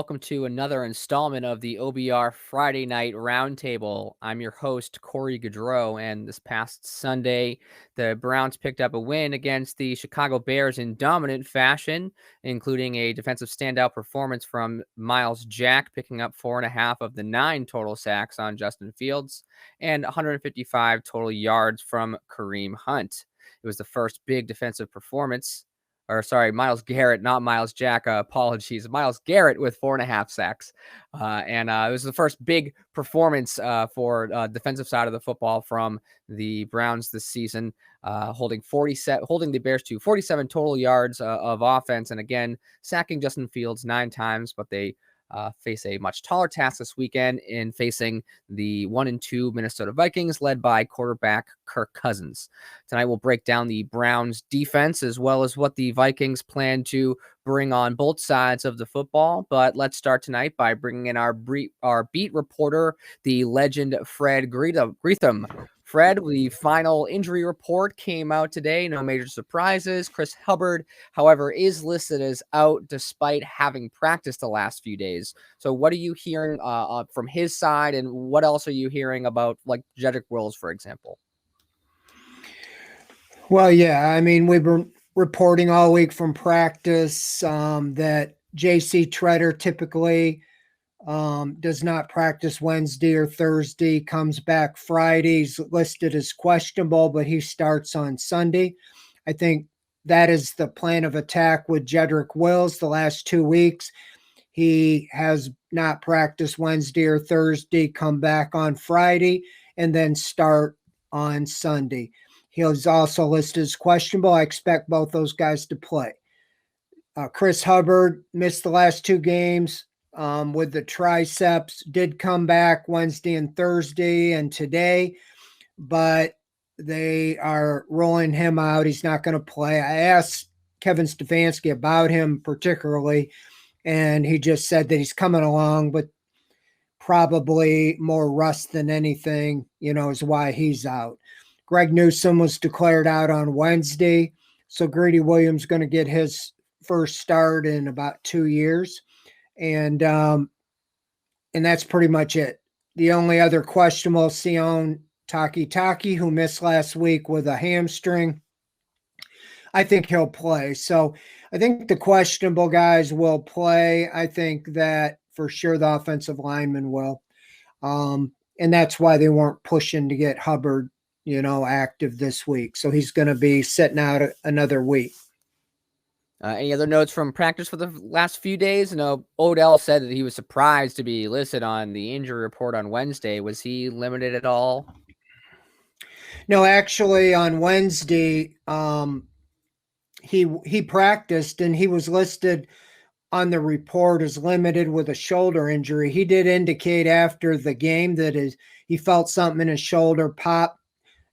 welcome to another installment of the OBR Friday Night Roundtable. I'm your host, Corey Gaudreau, and this past Sunday, the Browns picked up a win against the Chicago Bears in dominant fashion, including a defensive standout performance from Myles Jack, picking up 4.5 of the 9 total sacks on Justin Fields, and 155 total yards from Kareem Hunt. It was the first big defensive performance. Myles Garrett, not Myles Jack. Apologies. Myles Garrett with 4.5 sacks. And it was the first big performance for defensive side of the football from the Browns this season, holding the Bears to 47 total yards of offense. And again, sacking Justin Fields 9 times, but they face a much taller task this weekend in facing the 1-2 Minnesota Vikings, led by quarterback Kirk Cousins. Tonight we'll break down the Browns defense as well as what the Vikings plan to bring on both sides of the football. But let's start tonight by bringing in our beat reporter, the legend Fred Greetham. Fred, the final injury report came out today. No major surprises. Chris Hubbard, however, is listed as out despite having practiced the last few days. So what are you hearing from his side, and what else are you hearing about, like, Jedrick Wills, for example? Well, yeah, I mean, we've been reporting all week from practice that J.C. Treader typically does not practice Wednesday or Thursday, comes back Friday. He's listed as questionable, but he starts on Sunday. I think that is the plan of attack with Jedrick Wills the last 2 weeks. He has not practiced Wednesday or Thursday, come back on Friday, and then start on Sunday. He's also listed as questionable. I expect both those guys to play. Chris Hubbard missed the last 2 games with the triceps, did come back Wednesday and Thursday and today, but they are rolling him out. He's not going to play. I asked Kevin Stefanski about him particularly, and he just said that he's coming along, but probably more rust than anything, is why he's out. Greg Newsome was declared out on Wednesday, so Greedy Williams going to get his first start in about 2 years. And that's pretty much it. The only other questionable, Sion Taki, who missed last week with a hamstring. I think he'll play. So I think the questionable guys will play. I think that for sure the offensive linemen will. And that's why they weren't pushing to get Hubbard, active this week. So he's going to be sitting out another week. Any other notes from practice for the last few days? Odell said that he was surprised to be listed on the injury report on Wednesday. Was he limited at all? No, actually on Wednesday, he practiced and he was listed on the report as limited with a shoulder injury. He did indicate after the game that he felt something in his shoulder pop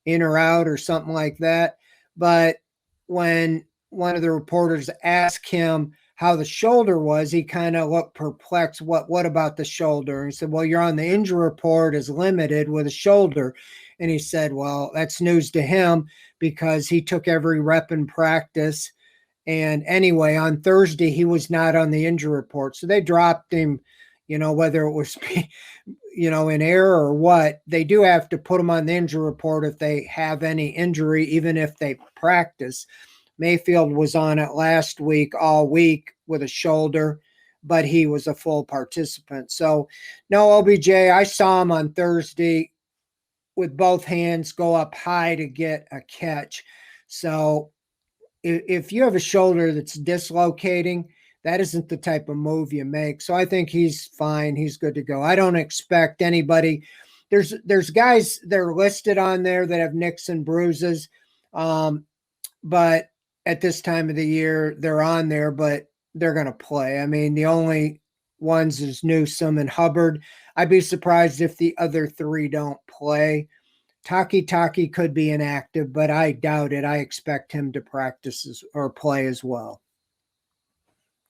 in or out or something like that. But when one of the reporters asked him how the shoulder was, he kind of looked perplexed. What about the shoulder? And he said, well, you're on the injury report as limited with a shoulder. And he said, well, that's news to him because he took every rep in practice. And anyway, on Thursday, he was not on the injury report. So they dropped him, whether it was, in error or what. They do have to put him on the injury report if they have any injury, even if they practice. Mayfield was on it last week, all week with a shoulder, but he was a full participant. So no OBJ. I saw him on Thursday with both hands go up high to get a catch. So if you have a shoulder that's dislocating, that isn't the type of move you make. So I think he's fine. He's good to go. I don't expect anybody. There's guys that are listed on there that have nicks and bruises, but at this time of the year, they're on there, but they're going to play. I mean, the only ones is Newsome and Hubbard. I'd be surprised if the other 3 don't play. Taki could be inactive, but I doubt it. I expect him to practice or play as well.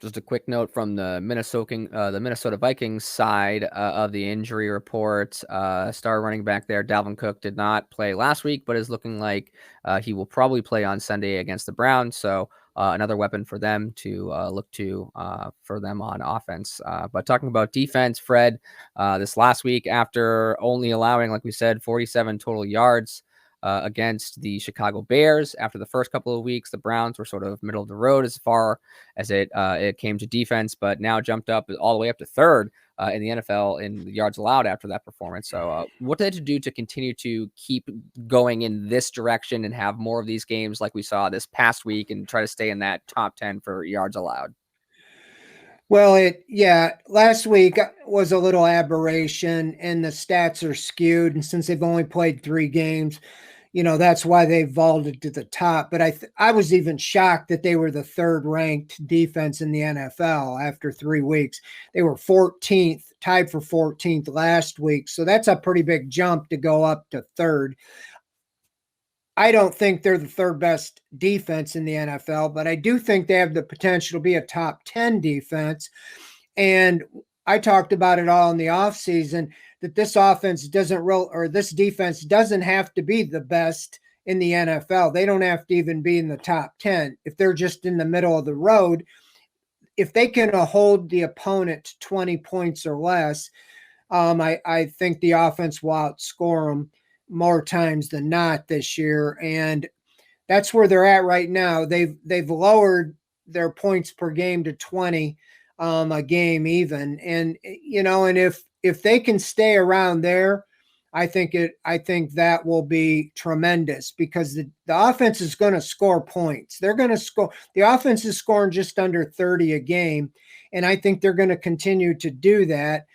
Just a quick note from the Minnesota Vikings side of the injury report. Star running back there, Dalvin Cook, did not play last week, but is looking like he will probably play on Sunday against the Browns. So another weapon for them to look to for them on offense. But talking about defense, Fred, this last week, after only allowing, like we said, 47 total yards against the Chicago Bears, after the first couple of weeks, the Browns were sort of middle of the road as far as it came to defense, but now jumped up all the way up to third in the NFL in yards allowed after that performance. So what did they do to continue to keep going in this direction and have more of these games like we saw this past week and try to stay in that top 10 for yards allowed? Well, last week was a little aberration and the stats are skewed. And since they've only played 3 games, that's why they vaulted to the top. But I was even shocked that they were the 3rd ranked defense in the NFL after 3 weeks. They were 14th, tied for 14th last week. So that's a pretty big jump to go up to 3rd. I don't think they're the 3rd best defense in the NFL, but I do think they have the potential to be a top 10 defense. And I talked about it all in the offseason that this this defense doesn't have to be the best in the NFL. They don't have to even be in the top 10. If they're just in the middle of the road, if they can hold the opponent to 20 points or less, I think the offense will outscore them more times than not this year. And that's where they're at right now. They've lowered their points per game to 20 a game even. And and if they can stay around there, I think that will be tremendous because the offense is going to score points. They're going to score. The offense is scoring just under 30 a game, and I think they're going to continue to do that.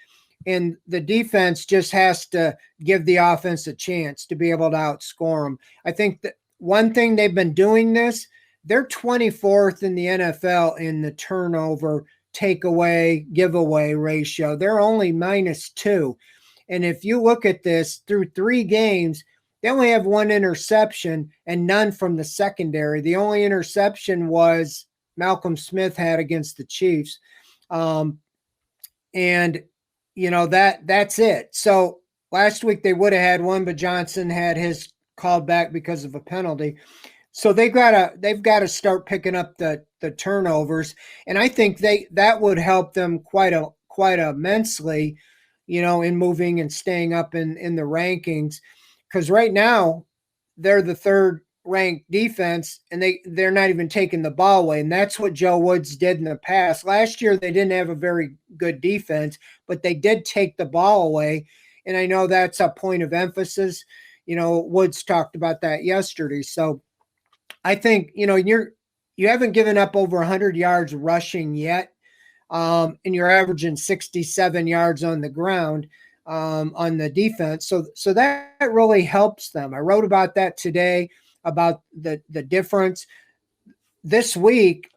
And the defense just has to give the offense a chance to be able to outscore them. I think that one thing they've been doing they're 24th in the NFL in the turnover, takeaway, giveaway ratio. They're only -2. And if you look at this through 3 games, they only have 1 interception and none from the secondary. The only interception was Malcolm Smith had against the Chiefs. And that's it. So last week they would have had 1, but Johnson had his called back because of a penalty. So they've got to start picking up the turnovers, and I think that would help them quite immensely, in moving and staying up in the rankings, because right now they're the 3rd ranked defense and they're not even taking the ball away, and that's what Joe Woods did in the past. Last year they didn't have a very good defense, but they did take the ball away, and I know that's a point of emphasis. Woods talked about that yesterday. So I think you haven't given up over 100 yards rushing yet, and you're averaging 67 yards on the ground on the defense. So that really helps them. I wrote about that today, about the difference. This week,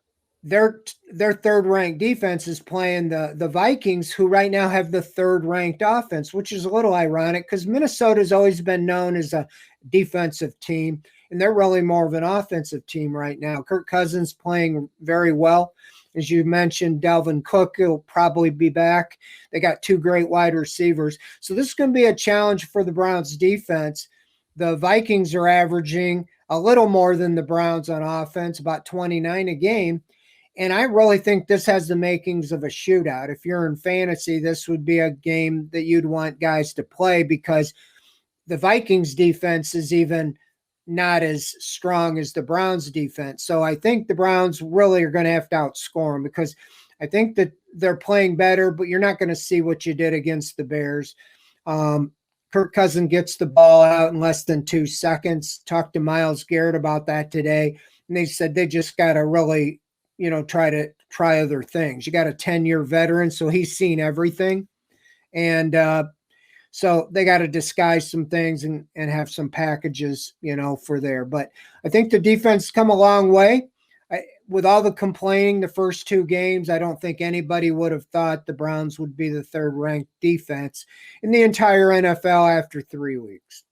their 3rd ranked defense is playing the Vikings, who right now have the 3rd ranked offense, which is a little ironic because Minnesota's always been known as a defensive team, and they're really more of an offensive team right now. Kirk Cousins playing very well. As you mentioned, Dalvin Cook will probably be back. They got 2 great wide receivers. So this is going to be a challenge for the Browns defense. The Vikings are averaging a little more than the Browns on offense, about 29 a game. And I really think this has the makings of a shootout. If you're in fantasy, this would be a game that you'd want guys to play because the Vikings defense is even not as strong as the Browns defense. So I think the Browns really are going to have to outscore them because I think that they're playing better, but you're not going to see what you did against the Bears. Kirk Cousins gets the ball out in less than 2 seconds. Talked to Myles, Garrett about that today, and they said they just got to really, try other things. You got a 10-year veteran, so he's seen everything. And so they got to disguise some things and have some packages, for there. But I think the defense come a long way. With all the complaining the first 2 games, I don't think anybody would have thought the Browns would be the 3rd ranked defense in the entire NFL after 3 weeks.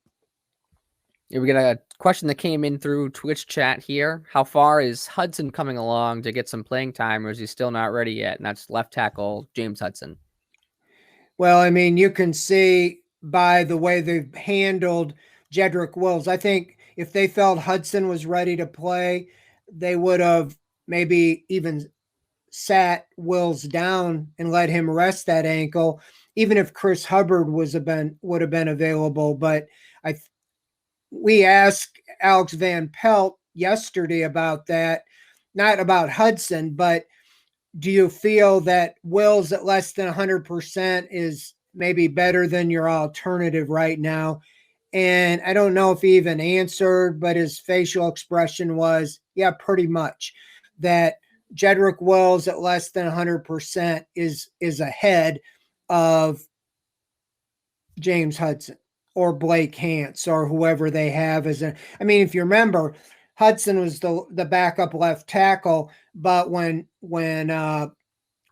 Yeah, we got a question that came in through Twitch chat here. How far is Hudson coming along to get some playing time, or is he still not ready yet? And that's left tackle James Hudson. Well, I mean, you can see by the way they've handled Jedrick Wills. I think if they felt Hudson was ready to play, they would have maybe even sat Wills down and let him rest that ankle, even if Chris Hubbard would have been available. But I we asked Alex Van Pelt yesterday about that, not about Hudson, but do you feel that Wills at less than 100% is maybe better than your alternative right now? And I don't know if he even answered, but his facial expression was, yeah, pretty much. That Jedrick Wills at less than 100% is ahead of James Hudson or Blake Hance or whoever they have as a. I mean, if you remember, Hudson was the backup left tackle, but when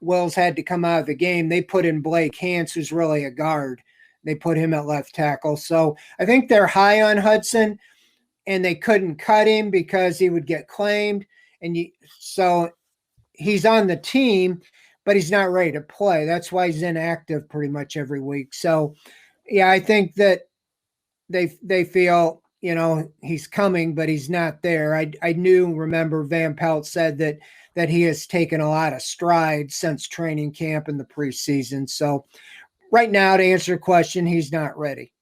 Wills had to come out of the game, they put in Blake Hance, who's really a guard. They put him at left tackle. So I think they're high on Hudson, and they couldn't cut him because he would get claimed. So he's on the team, but he's not ready to play. That's why he's inactive pretty much every week. So, yeah, I think that they feel, he's coming, but he's not there. I remember Van Pelt said that he has taken a lot of strides since training camp in the preseason. So right now, to answer your question, he's not ready.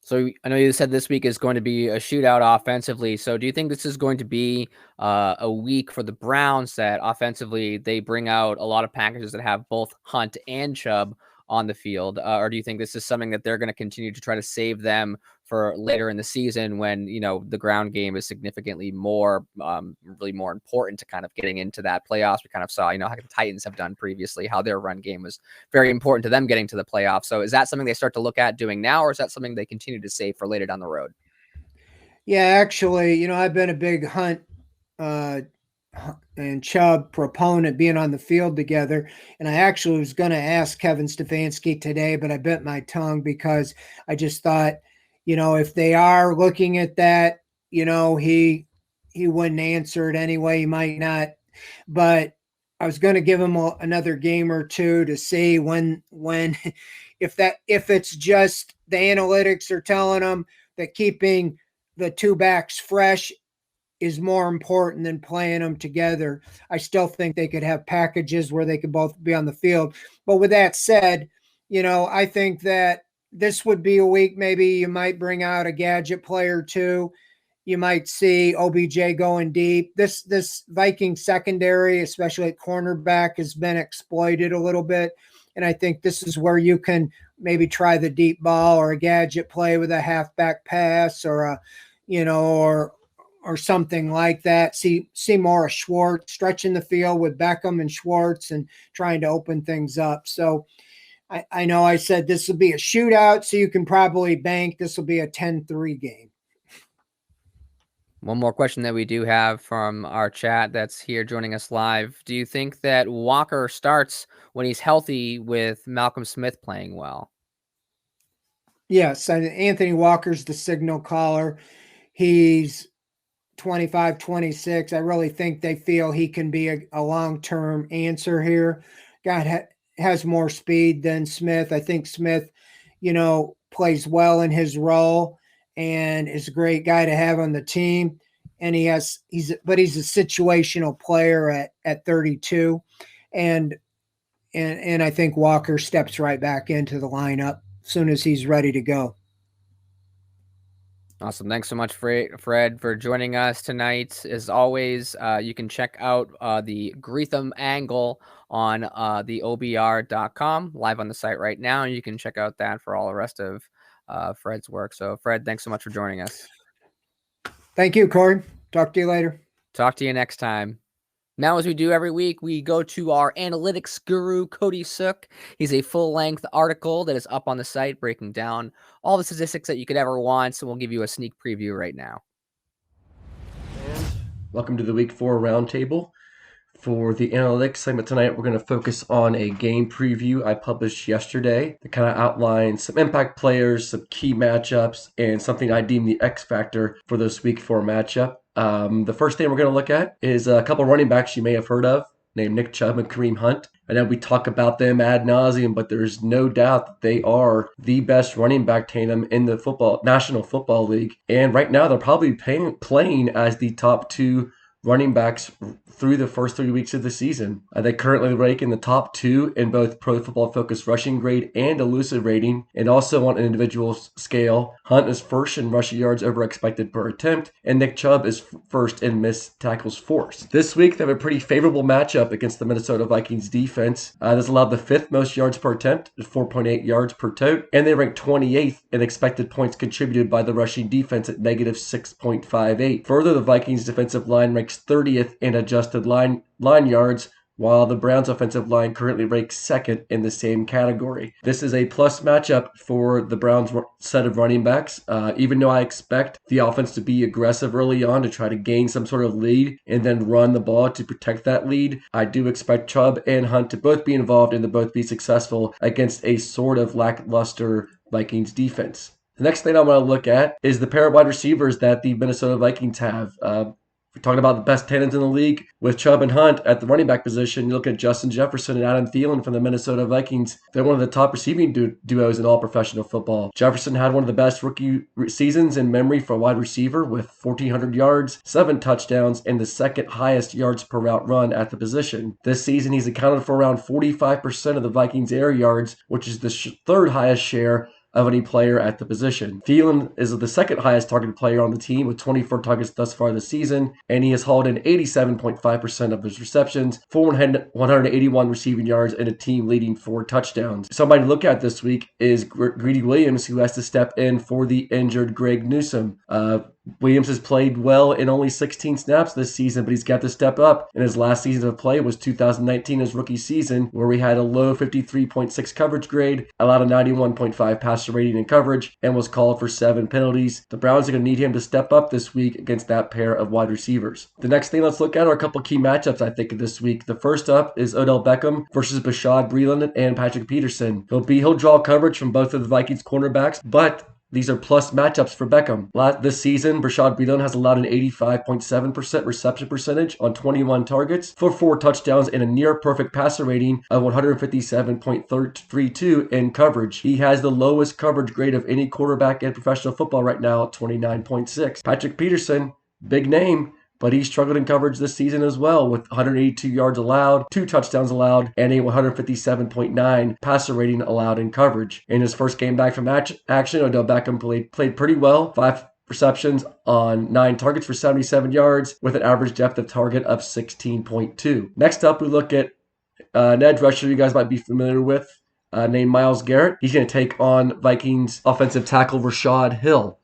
So I know you said this week is going to be a shootout offensively. So do you think this is going to be a week for the Browns that offensively they bring out a lot of packages that have both Hunt and Chubb on the field? Or do you think this is something that they're going to continue to try to save them for later in the season when, the ground game is significantly more, really more important to kind of getting into that playoffs? We kind of saw, how the Titans have done previously, how their run game was very important to them getting to the playoffs. So is that something they start to look at doing now, or is that something they continue to save for later down the road? Yeah, actually, I've been a big Hunt and Chubb proponent being on the field together. And I actually was going to ask Kevin Stefanski today, but I bit my tongue because I just thought, if they are looking at that, he wouldn't answer it anyway. He might not, but I was going to give him another game or two to see when if it's just the analytics are telling them that keeping the two backs fresh is more important than playing them together. I still think they could have packages where they could both be on the field. But with that said, I think that this would be a week maybe you might bring out a gadget player too. You might see OBJ going deep. This Viking secondary, especially at cornerback, has been exploited a little bit. And I think this is where you can maybe try the deep ball or a gadget play with a halfback pass or or something like that. See more of Schwartz stretching the field with Beckham and Schwartz and trying to open things up. So I know I said this will be a shootout, so you can probably bank this will be a 10-3 game. One more question that we do have from our chat that's here joining us live. Do you think that Walker starts when he's healthy with Malcolm Smith playing well? Yes, Anthony Walker's the signal caller. He's 25, 26. I really think they feel he can be a long-term answer here. Has more speed than Smith. I think Smith, plays well in his role and is a great guy to have on the team. And he's a situational player at 32. And I think Walker steps right back into the lineup as soon as he's ready to go. Awesome. Thanks so much, Fred, for joining us tonight. As always, you can check out the Greetham angle on the OBR.com live on the site right now. And you can check out that for all the rest of Fred's work. So, Fred, thanks so much for joining us. Thank you, Corey. Talk to you later. Talk to you next time. Now, as we do every week, we go to our analytics guru, Cody Sook. He's a full-length article that is up on the site breaking down all the statistics that you could ever want, so we'll give you a sneak preview right now. And welcome to the Week 4 Roundtable. For the analytics segment tonight, we're going to focus on a game preview I published yesterday that kind of outlines some impact players, some key matchups, and something I deem the X factor for this Week 4 matchup. The first thing we're going to look at is a couple running backs you may have heard of, named Nick Chubb and Kareem Hunt. I know we talk about them ad nauseum, but there's no doubt that they are the best running back tandem in the National Football League. And right now, they're probably playing as the top two running backs through the first 3 weeks of the season. They currently rank in the top 2 in both Pro Football Focus rushing grade and elusive rating, and also on an individual scale. Hunt is first in rushing yards over expected per attempt, and Nick Chubb is first in missed tackles forced. This week, they have a pretty favorable matchup against the Minnesota Vikings defense. This allowed the 5th most yards per attempt at 4.8 yards per tote, and they rank 28th in expected points contributed by the rushing defense at negative 6.58. Further, the Vikings defensive line ranks 30th in adjusted line yards, while the Browns offensive line currently ranks 2nd in the same category. This is a plus matchup for the Browns set of running backs. Even though I expect the offense to be aggressive early on to try to gain some sort of lead and then run the ball to protect that lead, I do expect Chubb and Hunt to both be involved and to both be successful against a sort of lackluster Vikings defense. The next thing I want to look at is the pair of wide receivers that the Minnesota Vikings have. We're talking about the best tandem in the league with Chubb and Hunt at the running back position. You look at Justin Jefferson and Adam Thielen from the Minnesota Vikings. They're one of the top receiving duos in all professional football. Jefferson had one of the best rookie seasons in memory for a wide receiver with 1,400 yards, 7 touchdowns, and the 2nd highest yards per route run at the position. This season, he's accounted for around 45% of the Vikings' air yards, which is the 3rd highest share of any player at the position. Thielen is the 2nd highest targeted player on the team with 24 targets thus far this season, and he has hauled in 87.5% of his receptions, 181 receiving yards, and a team-leading 4 touchdowns. Somebody to look at this week is Greedy Williams, who has to step in for the injured Greg Newsome. Williams has played well in only 16 snaps this season, but he's got to step up. And his last season of play was 2019, his rookie season, where we had a low 53.6 coverage grade, allowed a 91.5 passer rating in coverage, and was called for 7 penalties. The Browns are going to need him to step up this week against that pair of wide receivers. The next thing let's look at are a couple key matchups, I think, this week. The first up is Odell Beckham versus Bashaud Breeland and Patrick Peterson. He'll draw coverage from both of the Vikings cornerbacks, but these are plus matchups for Beckham. This season, Bashaud Breeland has allowed an 85.7% reception percentage on 21 targets for 4 touchdowns and a near-perfect passer rating of 157.32 in coverage. He has the lowest coverage grade of any quarterback in professional football right now at 29.6. Patrick Peterson, big name, but he struggled in coverage this season as well with 182 yards allowed, 2 touchdowns allowed, and a 157.9 passer rating allowed in coverage. In his first game back from action, Odell Beckham played pretty well. 5 receptions on 9 targets for 77 yards with an average depth of target of 16.2. Next up, we look at an edge rusher you guys might be familiar with, named Myles Garrett. He's going to take on Vikings offensive tackle Rashad Hill.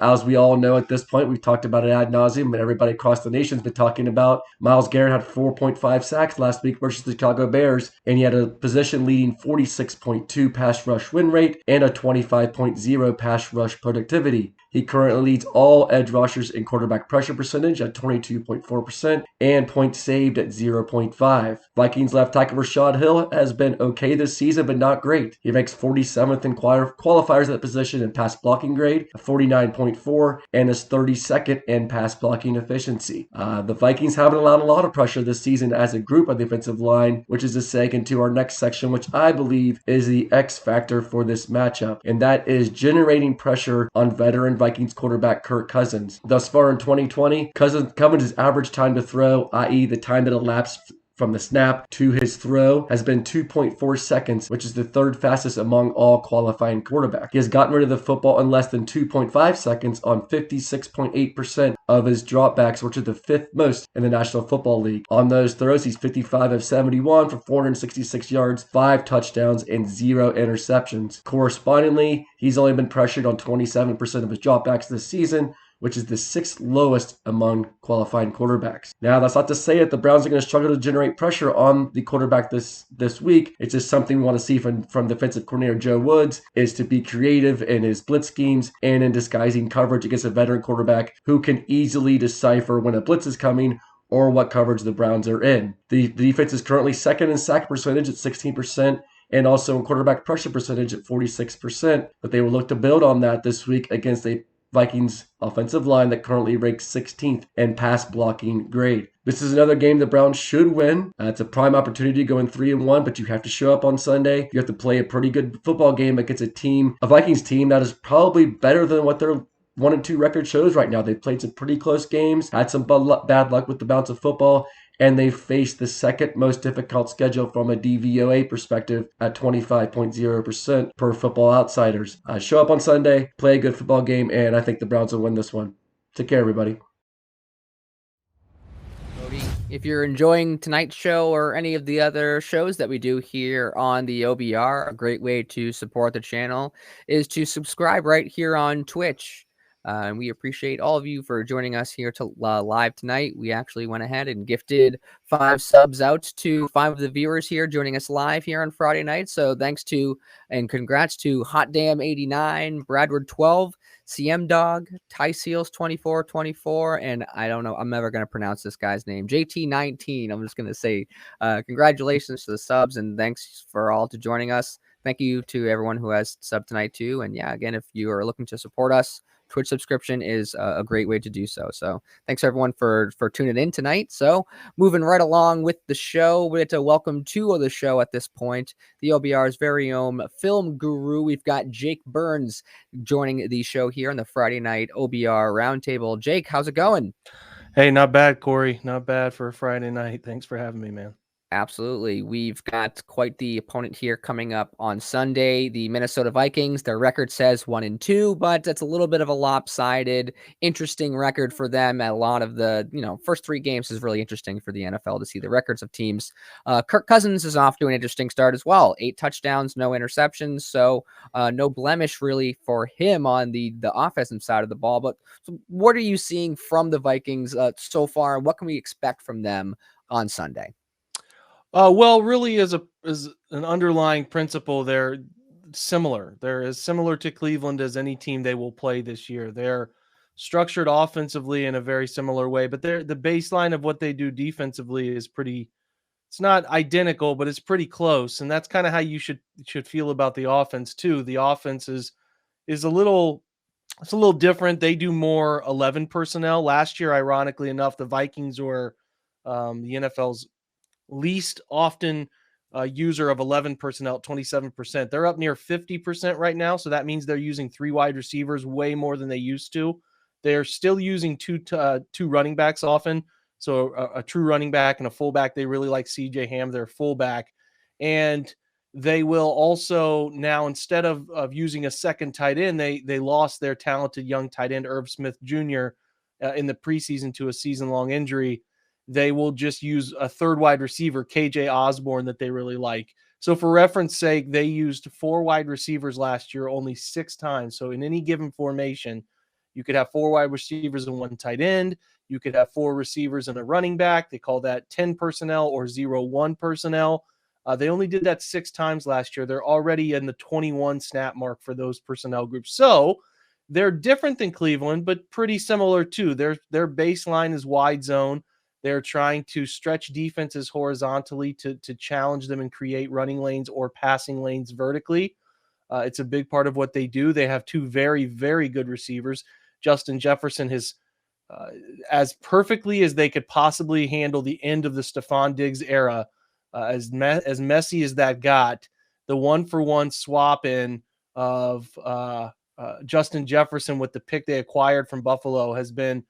As we all know at this point, we've talked about it ad nauseum, but everybody across the nation's been talking about Myles Garrett had 4.5 sacks last week versus the Chicago Bears, and he had a position-leading 46.2 pass rush win rate and a 25.0 pass rush productivity. He currently leads all edge rushers in quarterback pressure percentage at 22.4% and points saved at 0.5. Vikings left tackle Rashad Hill has been okay this season, but not great. He ranks 47th in qualifiers at that position in pass blocking grade, 49.4, and is 32nd in pass blocking efficiency. The Vikings haven't allowed a lot of pressure this season as a group on the offensive line, which is a segue into our next section, which I believe is the X factor for this matchup, and that is generating pressure on veteran Vikings quarterback Kirk Cousins. Thus far in 2020, Cousins' average time to throw, i.e. the time that elapsed from the snap to his throw, has been 2.4 seconds, which is the 3rd fastest among all qualifying quarterbacks. He has gotten rid of the football in less than 2.5 seconds on 56.8% of his dropbacks, which is the 5th most in the National Football League. On those throws, he's 55 of 71 for 466 yards, 5 touchdowns, and 0 interceptions. Correspondingly, he's only been pressured on 27% of his dropbacks this season, which is the 6th lowest among qualifying quarterbacks. Now, that's not to say that the Browns are going to struggle to generate pressure on the quarterback this week. It's just something we want to see from defensive coordinator Joe Woods, is to be creative in his blitz schemes and in disguising coverage against a veteran quarterback who can easily decipher when a blitz is coming or what coverage the Browns are in. The defense is currently 2nd in sack percentage at 16%, and also in quarterback pressure percentage at 46%, but they will look to build on that this week against a Vikings offensive line that currently ranks 16th in pass blocking grade. This is another game the Browns should win. It's a prime opportunity to go in 3-1, but you have to show up on Sunday. You have to play a pretty good football game against a Vikings team that is probably better than what they're 1-2 record shows right now. They've played some pretty close games, had some bad luck with the bounce of football, and they faced the second most difficult schedule from a DVOA perspective at 25.0% per Football Outsiders. Show up on Sunday, play a good football game, and I think the Browns will win this one. Take care, everybody. If you're enjoying tonight's show or any of the other shows that we do here on the OBR, a great way to support the channel is to subscribe right here on Twitch. And we appreciate all of you for joining us here to live tonight. We actually went ahead and gifted 5 subs out to 5 of the viewers here joining us live here on Friday night. So thanks to and congrats to Hot Damn 89, Bradward 12, CM Dog, Ty Seals 2424, and I don't know, I'm never going to pronounce this guy's name, JT19. I'm just going to say congratulations to the subs and thanks for all to joining us. Thank you to everyone who has subbed tonight too. And yeah, again, if you are looking to support us, Twitch subscription is a great way to do so. So thanks everyone for tuning in tonight. So moving right along with the show, we get to welcome 2 of the show at this point. The OBR's very own film guru. We've got Jake Burns joining the show here on the Friday night OBR Roundtable. Jake, how's it going? Hey, not bad, Corey. Not bad for a Friday night. Thanks for having me, man. Absolutely. We've got quite the opponent here coming up on Sunday. The Minnesota Vikings, their record says 1-2, but it's a little bit of a lopsided, interesting record for them. A lot of the, first 3 games is really interesting for the NFL to see the records of teams. Kirk Cousins is off to an interesting start as well. 8 touchdowns, no interceptions. So no blemish really for him on the offensive side of the ball. But so what are you seeing from the Vikings so far? What can we expect from them on Sunday? Well, really, as an underlying principle, they're similar. They're as similar to Cleveland as any team they will play this year. They're structured offensively in a very similar way, but the baseline of what they do defensively is pretty. It's not identical, but it's pretty close, and that's kind of how you should feel about the offense too. The offense is a little. It's a little different. They do more 11 personnel. Last year, ironically enough, the Vikings were the NFL's least often user of 11 personnel, 27%. They're up near 50% right now, so that means they're using 3 wide receivers way more than they used to. They're still using two running backs often, so a true running back and a fullback. They really like CJ Ham, their fullback, and they will also now, instead of using a second tight end, they lost their talented young tight end Irv Smith Jr. In the preseason to a season-long injury. They will just use a third wide receiver, KJ Osborne, that they really like. So for reference sake, they used 4 wide receivers last year, only 6 times. So in any given formation, you could have 4 wide receivers and 1 tight end. You could have 4 receivers and a running back. They call that 10 personnel or 0-1 personnel. They only did that 6 times last year. They're already in the 21 snap mark for those personnel groups. So they're different than Cleveland, but pretty similar too. Their baseline is wide zone. They're trying to stretch defenses horizontally to challenge them and create running lanes or passing lanes vertically. It's a big part of what they do. They have 2 very, very good receivers. Justin Jefferson has, as perfectly as they could possibly handle the end of the Stephon Diggs era, as messy as that got, the 1-for-1 swap in of Justin Jefferson with the pick they acquired from Buffalo has been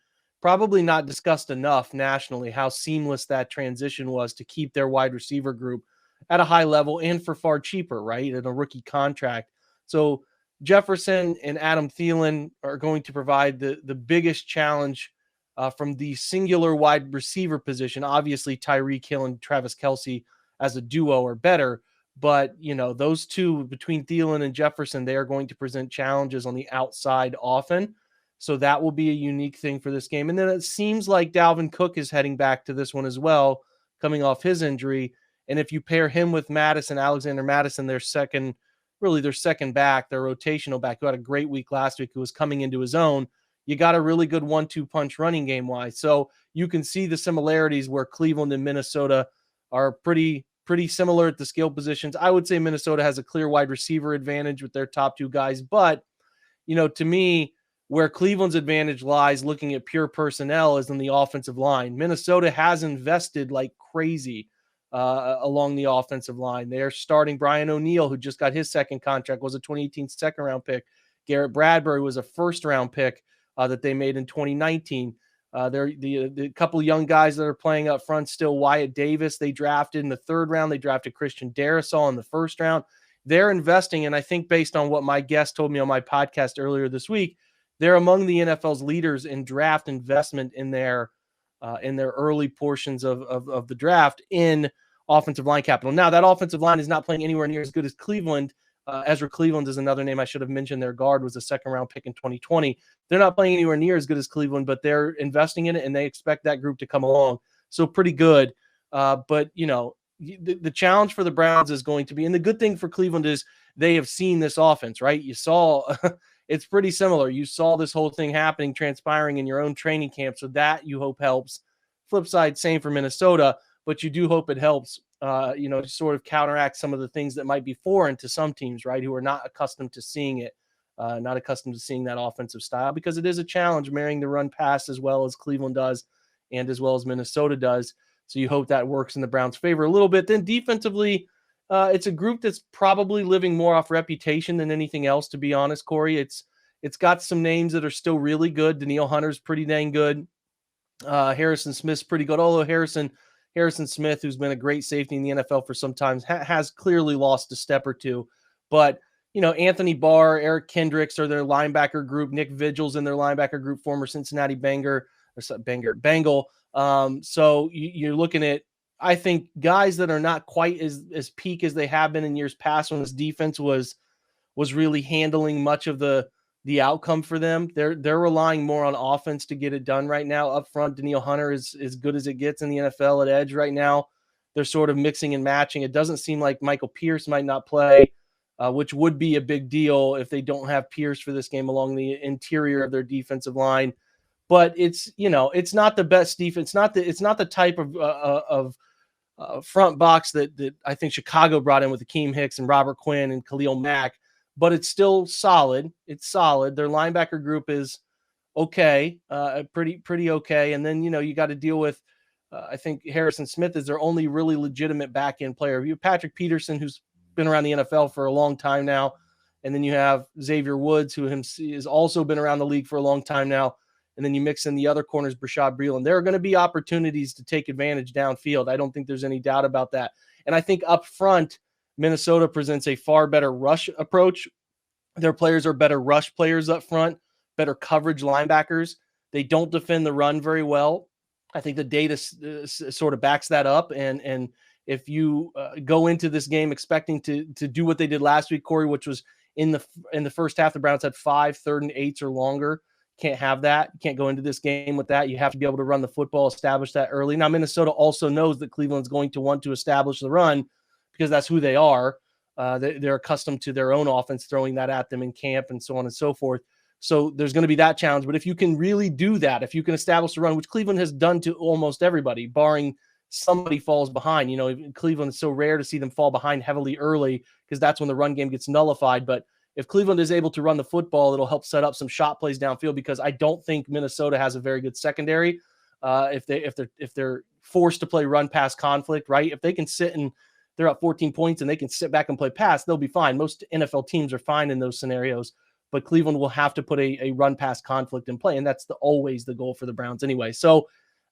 probably not discussed enough nationally, how seamless that transition was to keep their wide receiver group at a high level and for far cheaper, right? In a rookie contract. So Jefferson and Adam Thielen are going to provide the biggest challenge from the singular wide receiver position. Obviously, Tyreek Hill and Travis Kelce as a duo are better, but those 2 between Thielen and Jefferson, they are going to present challenges on the outside often. So that will be a unique thing for this game. And then it seems like Dalvin Cook is heading back to this one as well, coming off his injury. And if you pair him with Alexander Madison, their second back, their rotational back, who had a great week last week, who was coming into his own, you got a really good 1-2 punch running game wise. So you can see the similarities where Cleveland and Minnesota are pretty similar at the skill positions. I would say Minnesota has a clear wide receiver advantage with their top 2 guys. But, to me, where Cleveland's advantage lies looking at pure personnel is in the offensive line. Minnesota has invested like crazy along the offensive line. They're starting Brian O'Neill, who just got his second contract, was a 2018 second-round pick. Garrett Bradbury was a first-round pick. that they made in 2019. They're the couple of young guys that are playing up front still. Wyatt Davis, they drafted in the 3rd round. They drafted Christian Darrisaw in the 1st round. They're investing, and I think based on what my guest told me on my podcast earlier this week, they're among the NFL's leaders in draft investment in their early portions of the draft in offensive line capital. Now, that offensive line is not playing anywhere near as good as Cleveland. Ezra Cleveland is another name I should have mentioned. Their guard was a 2nd-round pick in 2020. They're not playing anywhere near as good as Cleveland, but they're investing in it, and they expect that group to come along. So pretty good. But, the challenge for the Browns is going to be, and the good thing for Cleveland is they have seen this offense, right? You saw it's pretty similar. You saw this whole thing happening, transpiring in your own training camp. So that you hope helps. Flip side, same for Minnesota, but you do hope it helps, to sort of counteract some of the things that might be foreign to some teams, right? Who are not accustomed to seeing it, not accustomed to seeing that offensive style, because it is a challenge marrying the run pass as well as Cleveland does and as well as Minnesota does. So you hope that works in the Browns' favor a little bit. Then defensively, it's a group that's probably living more off reputation than anything else, to be honest, Corey. It's got some names that are still really good. Danielle Hunter's pretty dang good. Harrison Smith's pretty good, although Harrison Smith, who's been a great safety in the NFL for some time, has clearly lost a step or two. But, Anthony Barr, Eric Kendricks are their linebacker group. Nick Vigil's in their linebacker group, former Cincinnati Bengal. So you're looking at, I think, guys that are not quite as peak as they have been in years past when this defense was really handling much of the outcome for them. They're relying more on offense to get it done right now. Up front, Danielle Hunter is as good as it gets in the NFL at edge right now. They're sort of mixing and matching. It doesn't seem like Michael Pierce might not play, which would be a big deal if they don't have Pierce for this game along the interior of their defensive line. But it's not the best defense. It's not the type of front box that I think Chicago brought in with Akeem Hicks and Robert Quinn and Khalil Mack, but it's still solid. It's solid. Their linebacker group is okay, pretty okay. And then, you got to deal with, I think Harrison Smith is their only really legitimate back end player. You have Patrick Peterson, who's been around the NFL for a long time now. And then you have Xavier Woods, who has also been around the league for a long time now. And then you mix in the other corners, Brashad Breeland. There are going to be opportunities to take advantage downfield. I don't think there's any doubt about that. And I think up front, Minnesota presents a far better rush approach. Their players are better rush players up front, better coverage linebackers. They don't defend the run very well. I think the data sort of backs that up. And if you go into this game expecting to do what they did last week, Corey, which was in the first half, the Browns had 5 3rd and 8s or longer. Can't have that. You can't go into this game with that. You have to be able to run the football, establish that early. Now, Minnesota also knows that Cleveland's going to want to establish the run because that's who they are. They're accustomed to their own offense throwing that at them in camp and so on and so forth. So there's going to be that challenge. But if you can really do that, if you can establish the run, which Cleveland has done to almost everybody, barring somebody falls behind. Cleveland is so rare to see them fall behind heavily early because that's when the run game gets nullified. But if Cleveland is able to run the football, it'll help set up some shot plays downfield because I don't think Minnesota has a very good secondary. If they're forced to play run pass conflict, right? If they can sit and they're up 14 points and they can sit back and play pass, they'll be fine. Most NFL teams are fine in those scenarios, but Cleveland will have to put a run pass conflict in play, and that's always the goal for the Browns anyway. So,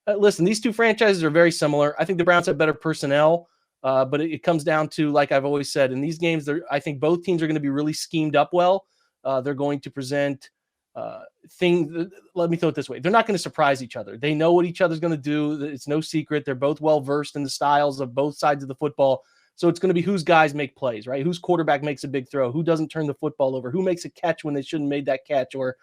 listen, these two franchises are very similar. I think the Browns have better personnel. But it comes down to, like I've always said, in these games, I think both teams are going to be really schemed up well. They're going to present things. Let me throw it this way. They're not going to surprise each other. They know what each other's going to do. It's no secret. They're both well-versed in the styles of both sides of the football. So it's going to be whose guys make plays, right? Whose quarterback makes a big throw? Who doesn't turn the football over? Who makes a catch when they shouldn't have made that catch or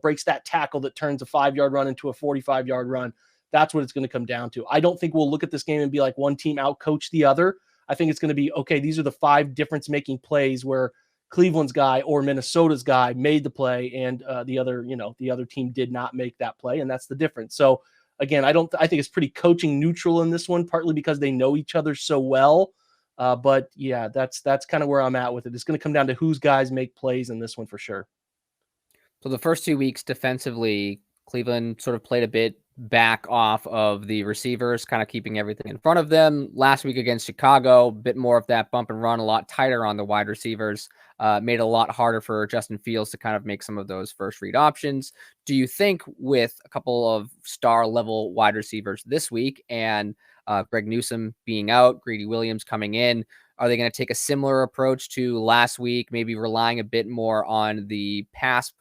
breaks that tackle that turns a 5-yard run into a 45-yard run? That's what it's going to come down to. I don't think we'll look at this game and be like one team out-coach the other. I think it's going to be, okay, these are the 5 difference-making plays where Cleveland's guy or Minnesota's guy made the play and the other team did not make that play, and that's the difference. So, again, I think it's pretty coaching neutral in this one, partly because they know each other so well. But, yeah, that's kind of where I'm at with it. It's going to come down to whose guys make plays in this one for sure. So the first 2 weeks defensively, Cleveland sort of played a bit back off of the receivers, kind of keeping everything in front of them. Last week against Chicago, a bit more of that bump and run, a lot tighter on the wide receivers, made it a lot harder for Justin Fields to kind of make some of those first read options. Do you think with a couple of star level wide receivers this week and Greg Newsome being out, Greedy Williams coming in, are they going to take a similar approach to last week, maybe relying a bit more on the pass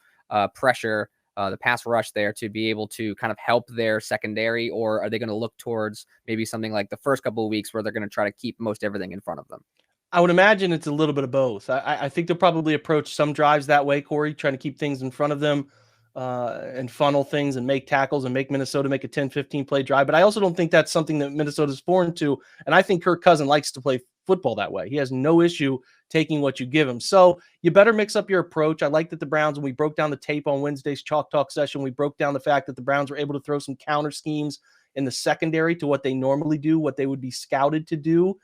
pressure, the pass rush there to be able to kind of help their secondary? Or are they going to look towards maybe something like the first couple of weeks where they're going to try to keep most everything in front of them? I would imagine it's a little bit of both. I think they'll probably approach some drives that way, Corey, trying to keep things in front of them and funnel things and make tackles and make Minnesota make a 10-15 play drive. But I also don't think that's something that Minnesota's foreign to. And I think Kirk Cousins likes to play football that way. He has no issue taking what you give him. So you better mix up your approach. I like that the Browns, when we broke down the tape on Wednesday's Chalk Talk session, we broke down the fact that the Browns were able to throw some counter schemes in the secondary to what they normally do, what they would be scouted to do.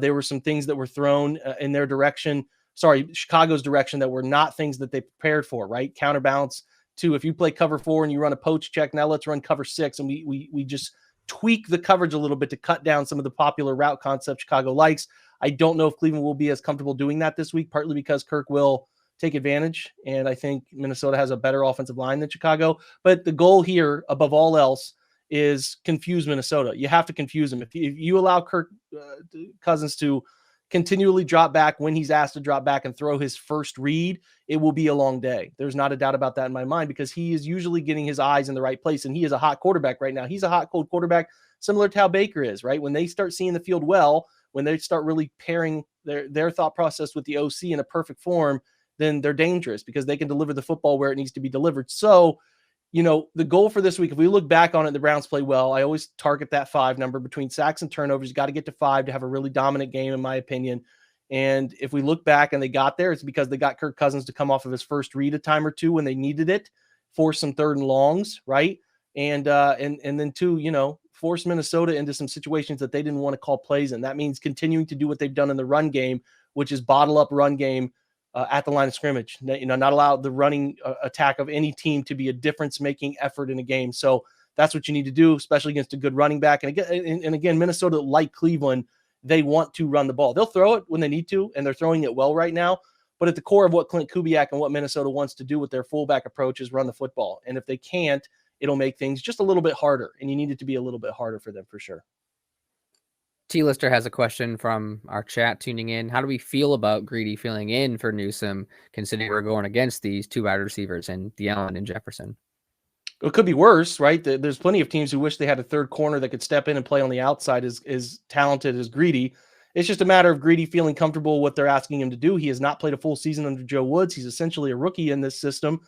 There were some things that were thrown in their direction, Chicago's direction, that were not things that they prepared for, right? Counterbalance to, if you play cover 4 and you run a poach check, now let's run cover 6. And we just tweak the coverage a little bit to cut down some of the popular route concepts Chicago likes. I don't know if Cleveland will be as comfortable doing that this week, partly because Kirk will take advantage. And I think Minnesota has a better offensive line than Chicago. But the goal here, above all else, is confuse Minnesota. You have to confuse them. If you allow Kirk Cousins to continually drop back when he's asked to drop back and throw his first read, it will be a long day. There's not a doubt about that in my mind, because he is usually getting his eyes in the right place, and he is a hot quarterback right now. He's a hot, cold quarterback, similar to how Baker is, right? When they start seeing the field well, when they start really pairing their thought process with the OC in a perfect form, then they're dangerous because they can deliver the football where it needs to be delivered. So, the goal for this week, if we look back on it, the Browns play well. I always target that 5 number between sacks and turnovers. You got to get to 5 to have a really dominant game, in my opinion. And if we look back and they got there, it's because they got Kirk Cousins to come off of his first read a time or two when they needed it, force some 3rd and longs, right? And then 2, force Minnesota into some situations that they didn't want to call plays in. That means continuing to do what they've done in the run game, which is bottle up run game at the line of scrimmage. Not allow the running attack of any team to be a difference-making effort in a game. So that's what you need to do, especially against a good running back. And again, Minnesota, like Cleveland, they want to run the ball. They'll throw it when they need to, and they're throwing it well right now. But at the core of what Clint Kubiak and what Minnesota wants to do with their fullback approach is run the football. And if they can't, it'll make things just a little bit harder. And you need it to be a little bit harder for them for sure. T-Lister has a question from our chat tuning in. How do we feel about Greedy filling in for Newsome, considering we're going against these 2 wide receivers and Allen and Jefferson? It could be worse, right? There's plenty of teams who wish they had a 3rd corner that could step in and play on the outside as talented as Greedy. It's just a matter of Greedy feeling comfortable with what they're asking him to do. He has not played a full season under Joe Woods. He's essentially a rookie in this system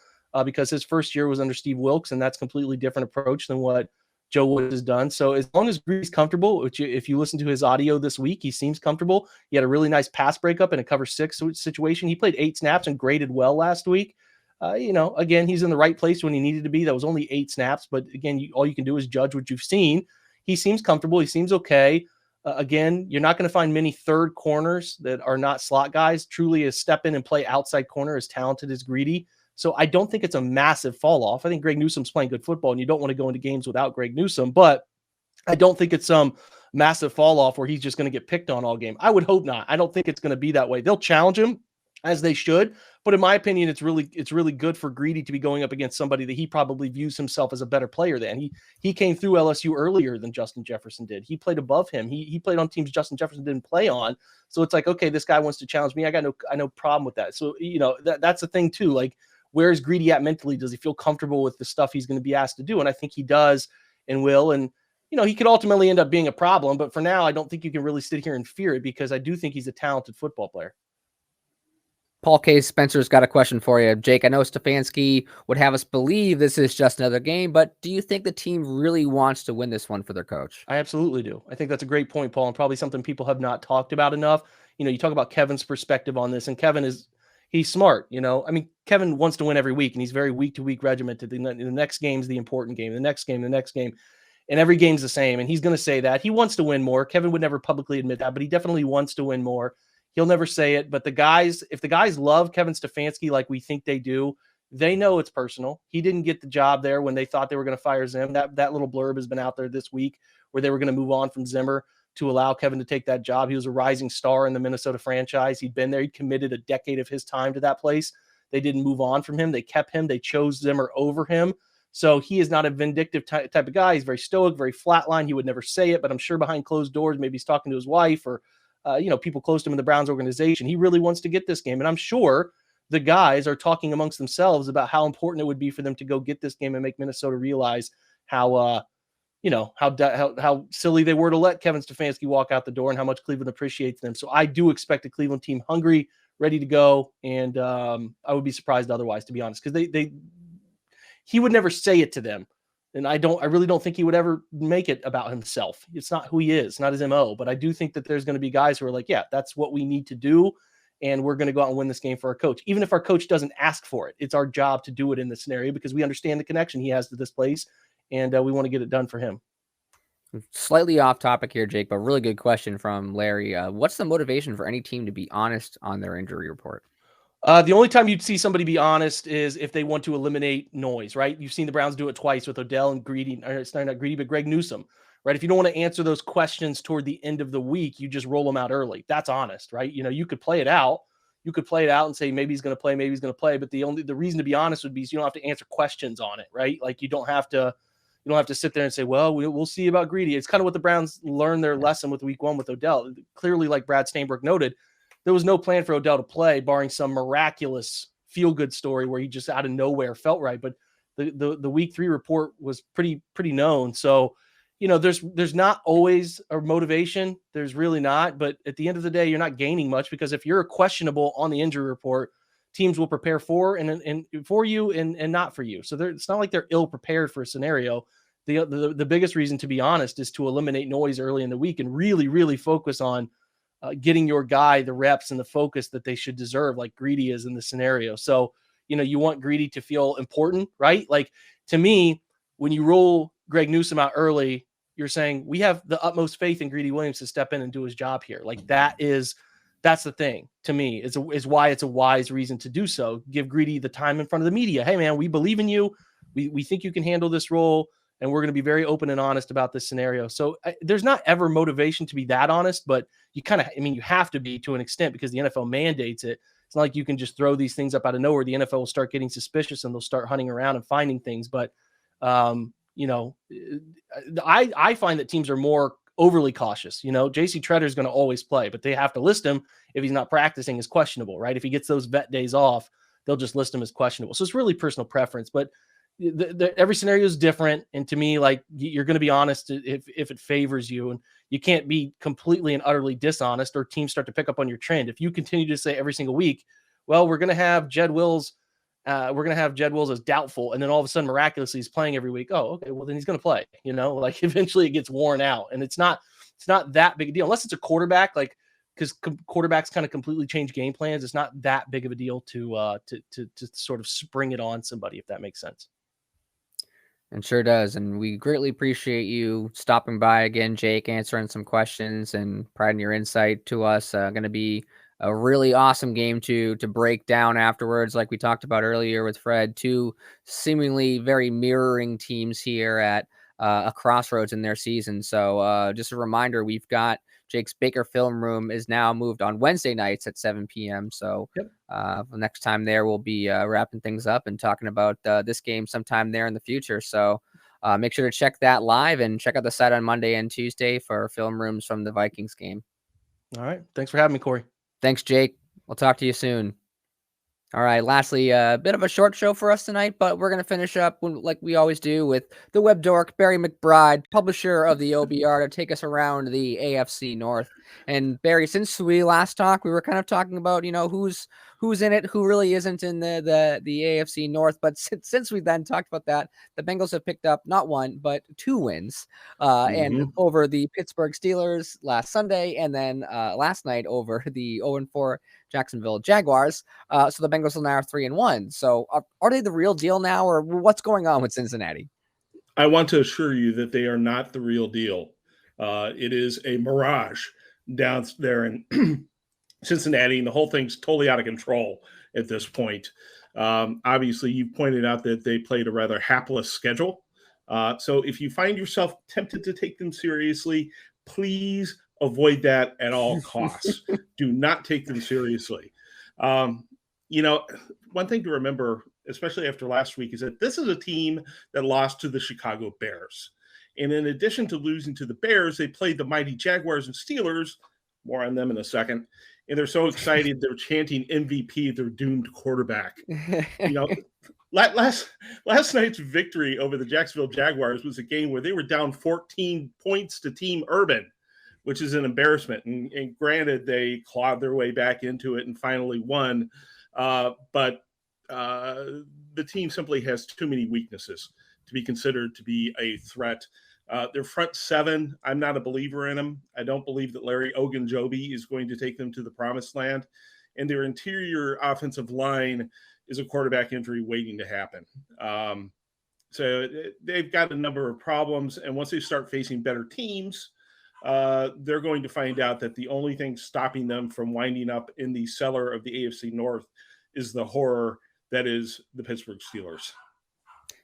because his first year was under Steve Wilkes, and that's a completely different approach than what Joe Woods has done. So as long as Greedy's comfortable, which if you listen to his audio this week, he seems comfortable. He had a really nice pass breakup in a cover 6 situation. He played 8 snaps and graded well last week. Again, he's in the right place when he needed to be. That was only 8 snaps, but again, all you can do is judge what you've seen. He seems comfortable. He seems okay. Again, you're not going to find many 3rd corners that are not slot guys. Truly a step in and play outside corner as talented as Greedy. So I don't think it's a massive fall off. I think Greg Newsome's playing good football, and you don't want to go into games without Greg Newsome, but I don't think it's some massive fall off where he's just going to get picked on all game. I would hope not. I don't think it's going to be that way. They'll challenge him as they should, but in my opinion, it's really good for Greedy to be going up against somebody that he probably views himself as a better player than. He came through LSU earlier than Justin Jefferson did. He played above him. He played on teams Justin Jefferson didn't play on. So it's like, okay, this guy wants to challenge me. I got no problem with that. So, that's the thing too. Like, where's Greedy at mentally? Does he feel comfortable with the stuff he's going to be asked to do? And I think he does and will. And, he could ultimately end up being a problem. But for now, I don't think you can really sit here and fear it, because I do think he's a talented football player. Paul K. Spencer's got a question for you. Jake, I know Stefanski would have us believe this is just another game, but do you think the team really wants to win this one for their coach? I absolutely do. I think that's a great point, Paul, and probably something people have not talked about enough. You talk about Kevin's perspective on this, and Kevin he's smart. Kevin wants to win every week, and he's very week to week regimented. The next game's the important game, the next game, and every game's the same. And he's going to say that he wants to win more. Kevin would never publicly admit that, but he definitely wants to win more. He'll never say it, but if the guys love Kevin Stefanski like we think they do, They know it's personal. He didn't get the job there when they thought they were going to fire Zim. That little blurb has been out there this week where they were going to move on from Zimmer to allow Kevin to take that job. He was a rising star in the Minnesota franchise. He'd been there. He committed a decade of his time to that place. They didn't move on from him. They kept him. They chose Zimmer over him. So he is not a vindictive type of guy. He's very stoic, very flatline. He would never say it, but I'm sure behind closed doors, maybe he's talking to his wife or, people close to him in the Browns organization. He really wants to get this game. And I'm sure the guys are talking amongst themselves about how important it would be for them to go get this game and make Minnesota realize how silly they were to let Kevin Stefanski walk out the door and how much Cleveland appreciates them. So I do expect a Cleveland team hungry, ready to go. And I would be surprised otherwise, to be honest, because he would never say it to them. And I really don't think he would ever make it about himself. It's not who he is, not his MO. But I do think that there's going to be guys who are like, yeah, that's what we need to do. And we're going to go out and win this game for our coach. Even if our coach doesn't ask for it, it's our job to do it in this scenario because we understand the connection he has to this place. And we want to get it done for him. Slightly off topic here, Jake, but really good question from Larry. What's the motivation for any team to be honest on their injury report? The only time you'd see somebody be honest is if they want to eliminate noise, right? You've seen the Browns do it twice with Odell and Greedy. Or it's not Greedy, but Greg Newsome, right? If you don't want to answer those questions toward the end of the week, you just roll them out early. That's honest, right? You could play it out. You could play it out and say, maybe he's going to play, maybe he's going to play. But the reason to be honest would be so you don't have to answer questions on it, right? Like you don't have to sit there and say, well, we'll see about Greedy. It's kind of what the Browns learned their lesson with week 1 with Odell. Clearly, like Brad Steinberg noted, there was no plan for Odell to play, barring some miraculous feel-good story where he just out of nowhere felt right. But the week 3 report was pretty known. So, there's not always a motivation. There's really not. But at the end of the day, you're not gaining much because if you're questionable on the injury report, teams will prepare for and for you and not for you. So it's not like they're ill prepared for a scenario. The biggest reason, to be honest, is to eliminate noise early in the week and really, really focus on getting your guy the reps and the focus that they should deserve, like Greedy is in the scenario. So, you want Greedy to feel important, right? Like, to me, when you roll Greg Newsome out early, you're saying we have the utmost faith in Greedy Williams to step in and do his job here. Like that's the thing to me is why it's a wise reason to do so. Give Greedy the time in front of the media. Hey man, we believe in you. We think you can handle this role. And we're going to be very open and honest about this scenario. So there's not ever motivation to be that honest, but you have to be to an extent because the NFL mandates it. It's not like you can just throw these things up out of nowhere. The NFL will start getting suspicious and they'll start hunting around and finding things. But, I find that teams are more overly cautious. JC Treader is going to always play, but they have to list him if he's not practicing as questionable, right? If he gets those vet days off, they'll just list him as questionable. So it's really personal preference, but every scenario is different. And to me, like, you're going to be honest if it favors you, and you can't be completely and utterly dishonest or teams start to pick up on your trend. If you continue to say every single week, well, we're going to have Jed Wills as doubtful. And then all of a sudden, miraculously, he's playing every week. Oh, okay. Well, then he's going to play, like eventually it gets worn out, and it's not that big a deal unless it's a quarterback, like, because quarterbacks kind of completely change game plans. It's not that big of a deal to sort of spring it on somebody, if that makes sense. And sure does. And we greatly appreciate you stopping by again, Jake, answering some questions and providing your insight to us. Going to be a really awesome game to break down afterwards. Like we talked about earlier with Fred, 2 seemingly very mirroring teams here at a crossroads in their season. So just a reminder, we've got Jake's Baker Film Room is now moved on Wednesday nights at 7 p.m. So the next time there, we'll be wrapping things up and talking about this game sometime there in the future. So make sure to check that live and check out the site on Monday and Tuesday for film rooms from the Vikings game. All right. Thanks for having me, Corey. Thanks, Jake. We'll talk to you soon. All right, lastly, a bit of a short show for us tonight, but we're going to finish up like we always do with the web dork, Barry McBride, publisher of the OBR, to take us around the AFC North. And Barry, since we last talked, we were kind of talking about, who's in it, who really isn't in the AFC North. But since we then talked about that, the Bengals have picked up not 1, but 2 wins and over the Pittsburgh Steelers last Sunday, and then last night over the 0-4 Jacksonville Jaguars. So the Bengals are now 3-1. So are they the real deal now, or what's going on with Cincinnati? I want to assure you that they are not the real deal. It is a mirage down there in Cincinnati, and the whole thing's totally out of control at this point. Obviously, you pointed out that they played a rather hapless schedule. So if you find yourself tempted to take them seriously, please avoid that at all costs. Do not take them seriously. One thing to remember, especially after last week, is that this is a team that lost to the Chicago Bears. And in addition to losing to the Bears, they played the mighty Jaguars and Steelers. More on them in a second. And they're so excited, they're chanting MVP, their doomed quarterback. Last night's victory over the Jacksonville Jaguars was a game where they were down 14 points to Team Urban, which is an embarrassment. And granted, they clawed their way back into it and finally won. But the team simply has too many weaknesses to be considered to be a threat. Their front seven, I'm not a believer in them. I don't believe that Larry Ogunjobi is going to take them to the promised land. And their interior offensive line is a quarterback injury waiting to happen. So they've got a number of problems. And once they start facing better teams, they're going to find out that the only thing stopping them from winding up in the cellar of the AFC North is the horror that is the Pittsburgh Steelers.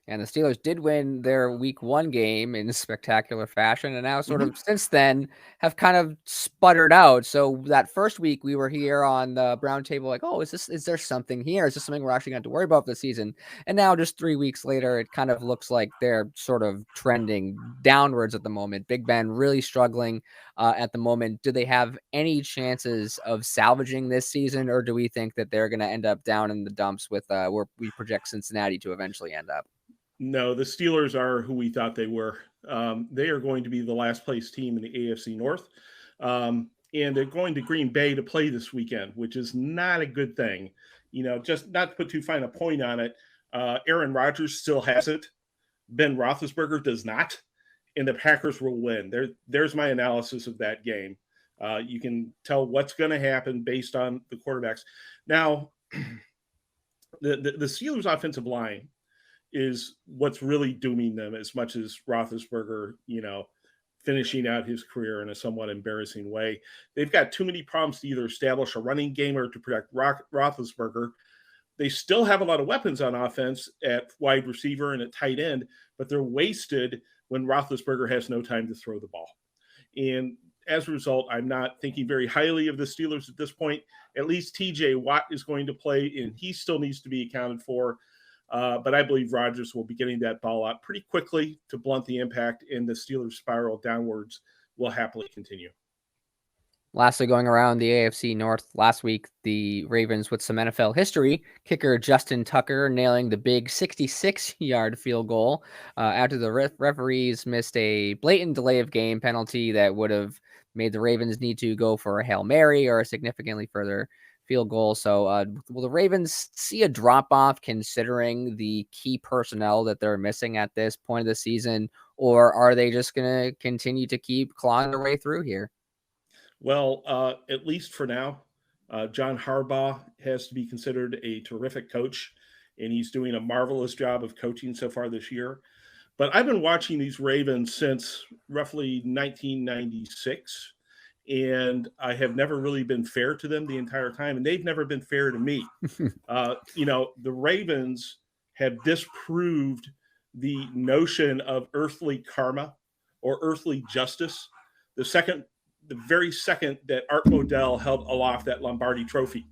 And the Steelers did win their week 1 game in spectacular fashion. And now sort of since then have kind of sputtered out. So that first week we were here on the Brown Table, like, oh, is there something here? Is this something we're actually going to worry about this season? And now just 3 weeks later, it kind of looks like they're sort of trending downwards at the moment. Big Ben really struggling at the moment. Do they have any chances of salvaging this season? Or do we think that they're going to end up down in the dumps with where we project Cincinnati to eventually end up? No, the Steelers are who we thought they were. They are going to be the last place team in the AFC North. And they're going to Green Bay to play this weekend, which is not a good thing. Just not to put too fine a point on it, Aaron Rodgers still has it. Ben Roethlisberger does not. And the Packers will win. There's my analysis of that game. You can tell what's going to happen based on the quarterbacks. Now, the Steelers' offensive line is what's really dooming them as much as Roethlisberger, finishing out his career in a somewhat embarrassing way. They've got too many problems to either establish a running game or to protect Roethlisberger. They still have a lot of weapons on offense at wide receiver and at tight end, but they're wasted when Roethlisberger has no time to throw the ball. And as a result, I'm not thinking very highly of the Steelers at this point. At least TJ Watt is going to play, and he still needs to be accounted for. But I believe Rodgers will be getting that ball out pretty quickly to blunt the impact, and the Steelers' spiral downwards will happily continue. Lastly, going around the AFC North last week, the Ravens with some NFL history, kicker Justin Tucker nailing the big 66-yard field goal after the referees missed a blatant delay of game penalty that would have made the Ravens need to go for a Hail Mary or a significantly further field goal. So will the Ravens see a drop-off considering the key personnel that they're missing at this point of the season, or are they just going to continue to keep clawing their way through here? Well, at least for now, John Harbaugh has to be considered a terrific coach, and he's doing a marvelous job of coaching so far this year. But I've been watching these Ravens since roughly 1996, and I have never really been fair to them the entire time, and they've never been fair to me. The Ravens have disproved the notion of earthly karma or earthly justice the very second that Art Modell held aloft that Lombardi trophy,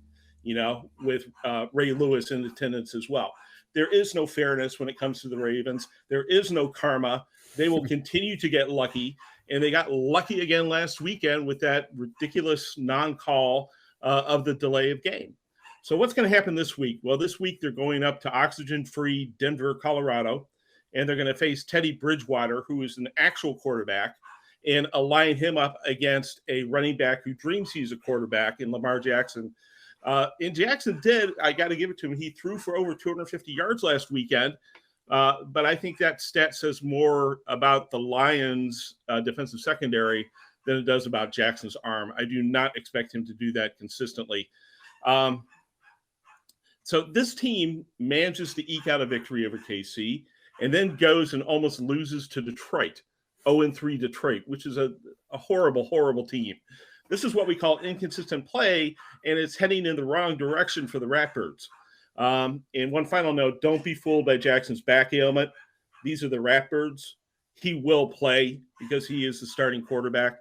with Ray Lewis in attendance as well. There is no fairness when it comes to the Ravens. There is no karma. They will continue to get lucky. And they got lucky again last weekend with that ridiculous non-call of the delay of game. So what's going to happen this week? Well, this week they're going up to oxygen-free Denver, Colorado, and they're going to face Teddy Bridgewater, who is an actual quarterback, and align him up against a running back who dreams he's a quarterback in Lamar Jackson. And Jackson did, I got to give it to him, he threw for over 250 yards last weekend. But I think that stat says more about the Lions' defensive secondary than it does about Jackson's arm. I do not expect him to do that consistently. So this team manages to eke out a victory over KC and then goes and almost loses to Detroit, 0-3 Detroit, which is a horrible, horrible team. This is what we call inconsistent play, and it's heading in the wrong direction for the Ratbirds. And one final note, don't be fooled by Jackson's back ailment. These are the Ratbirds. He will play because he is the starting quarterback,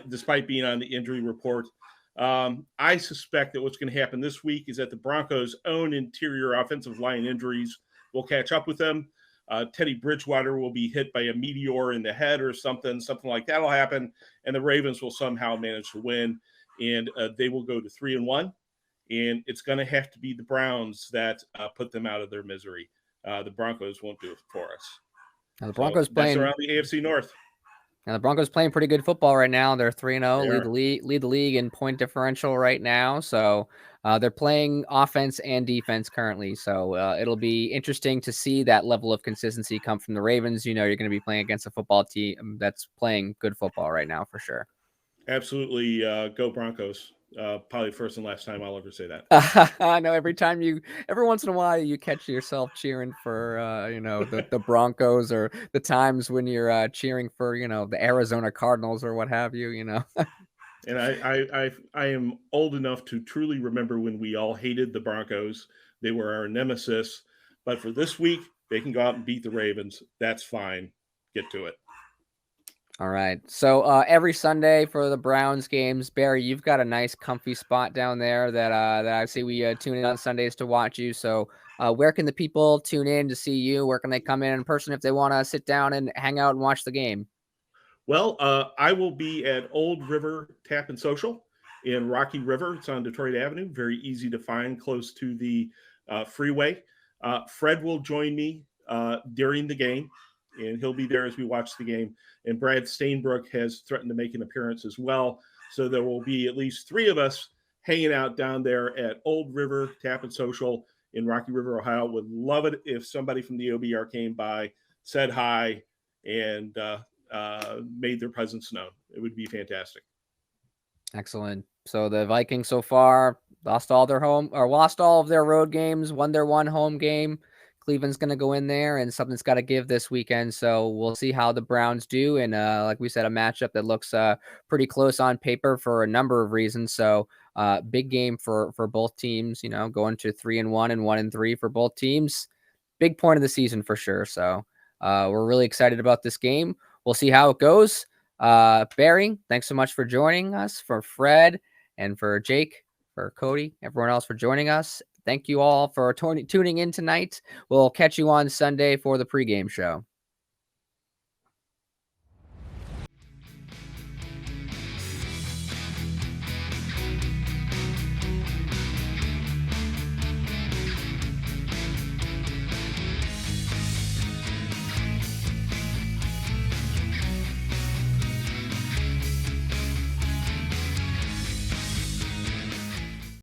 despite being on the injury report. I suspect that what's going to happen this week is that the Broncos' own interior offensive line injuries will catch up with them. Teddy Bridgewater will be hit by a meteor in the head or something like that will happen, and the Ravens will somehow manage to win, and they will go to 3-1. And it's going to have to be the Browns that put them out of their misery. The Broncos won't do it for us. Now the Broncos playing around the AFC North. Now the Broncos playing pretty good football right now. They're 3-0, They lead the league in point differential right now. So they're playing offense and defense currently. So it'll be interesting to see that level of consistency come from the Ravens. You know, you're going to be playing against a football team that's playing good football right now for sure. Absolutely. Go Broncos. Probably first and last time I'll ever say that. I know every once in a while you catch yourself cheering for, the Broncos, or the times when you're cheering for, the Arizona Cardinals or what have you, And I am old enough to truly remember when we all hated the Broncos. They were our nemesis. But for this week, they can go out and beat the Ravens. That's fine. Get to it. All right. So every Sunday for the Browns games, Barry, you've got a nice comfy spot down there that I see we tune in on Sundays to watch you. So where can the people tune in to see you? Where can they come in person if they want to sit down and hang out and watch the game? Well, I will be at Old River Tap and Social in Rocky River. It's on Detroit Avenue. Very easy to find, close to the freeway. Fred will join me during the game, and he'll be there as we watch the game. And Brad Stainbrook has threatened to make an appearance as well. So there will be at least 3 of us hanging out down there at Old River Tap and Social in Rocky River, Ohio. Would love it if somebody from the OBR came by, said hi, and made their presence known. It would be fantastic. Excellent. So the Vikings so far lost all of their road games, won their one home game. Cleveland's going to go in there and something's got to give this weekend. So we'll see how the Browns do. And like we said, a matchup that looks pretty close on paper for a number of reasons. So big game for both teams, going to 3-1 and 1-3 for both teams. Big point of the season for sure. So we're really excited about this game. We'll see how it goes. Barry, thanks so much for joining us, for Fred and for Jake, for Cody, everyone else for joining us. Thank you all for tuning in tonight. We'll catch you on Sunday for the pregame show.